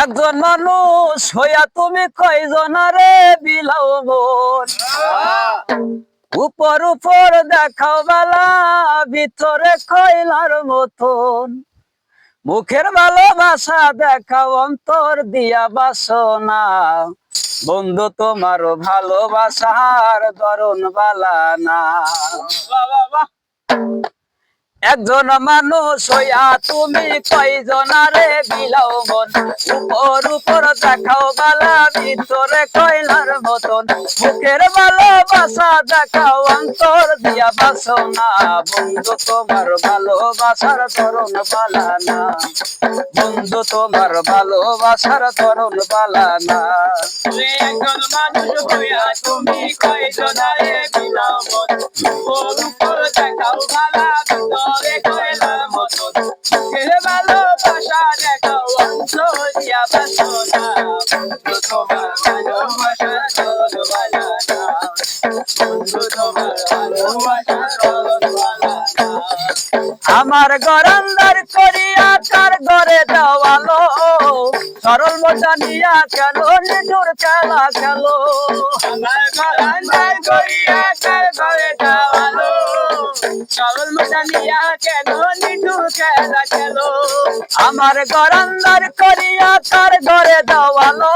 একজন মানুষ হইয়া তুমি কয়জনারে বিলাও মন উপর উপর দেখাও বালা ভিতরে কয়লার মতন মুখের ভালোবাসা দেখাও অন্তর দিয়া বাসনা বন্ধু তোমার ভালোবাসার ধরন বালা না একজন মানুষ হইয়া তুমি কয়জনারে বিলাও মন উপর উপর দেখাও বালা ভিতরে কয়লার মতন মুখের ভালোবাসা দেখাও অন্তর দিয়া বাসনা বন্ধু তোমার ভালোবাসার ধরন বালা না বন্ধু তোমার ভালোবাসার ধরন বালা না একজন মানুষ হইয়া তুমি কয়জনারে বিলাও মন উপর উপর দেখাও বালা ভিতরে কয়লার মতন মুখের ভালোবাসা দেখাও অন্তর দিয়া বাসনা বন্ধু তোমার ভালোবাসার ধরন বালা না বন্ধু তোমার ভালোবাসার ধরন বালা না আমার গরান্দার করিয়া তার ঘরে দেওয়ালো সরল মজা নিয়া কেন নিঠুর খেলা খেলো আমার গরান্দার করিয়া তার ঘরে দেওয়ালো সরল মজা নিয়া কেন নিঠুর খেলা খেলো আমার গরান্দার করিয়া তার ঘরে দেওয়ালো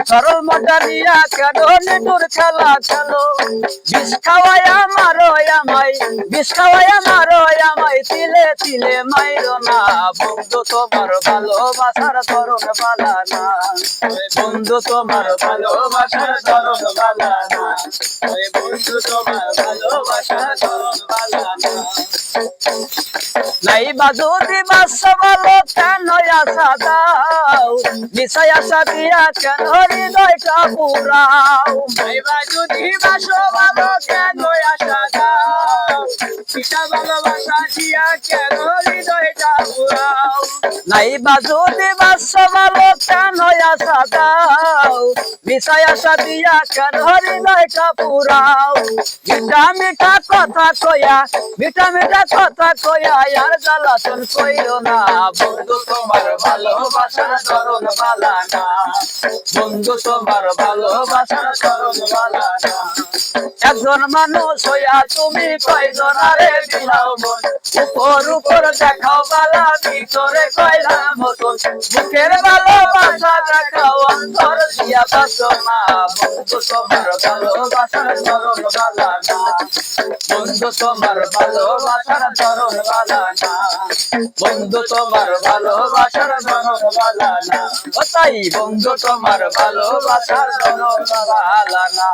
সরল মজা নিয়া কেন নিঠুর খেলা খেলো বিষ খাওয়াই আমায় তিলে তিলে মাইরো না বন্ধু তোমার ভালোবাসার ধরন বালা না বন্ধু তোমার ভালোবাসার ধরন বালা না ওই বন্ধু তোমার ভালোবাসার ধরন বালা না নাই বাজুরি বাস বলো কেন আশা দাও বিষয় আশা দিয়া কেন হৃদয়টা পুরাও ভাইবা যদি বাসো ভালো কেন আশা দাও পিতা ভালোবাসা দিয়া কেন হৃদয়টা পুরাও নাই বাজুরি বাস বলো কেন আশা দাও বিষয় আশা দিয়া কেন হৃদয়টা পুরাও মিঠা মিঠা কথা কয়া আর জ্বালাতন কইরো না বন্ধু তোমার ভালোবাসার ধরন বালা না বন্ধু তোমার ভালোবাসার ধরন বালা না একজন মানুষ হইয়া তুমি কয়জনারে বিলাও মন উপর উপর দেখাও বালা ভিতরে কয়লার মতন মুখের ভালোবাসা দেখাও অন্তর দিয়া বাসনা বন্ধু তোমার ভালোবাসার ধরন বালা না বন্ধু তোমার ভালোবাসার ধরন বালা না বন্ধু তোমার ভালোবাসার ধরন বালা না ও তাই বন্ধু তোমার ভালোবাসার ধরন বালা না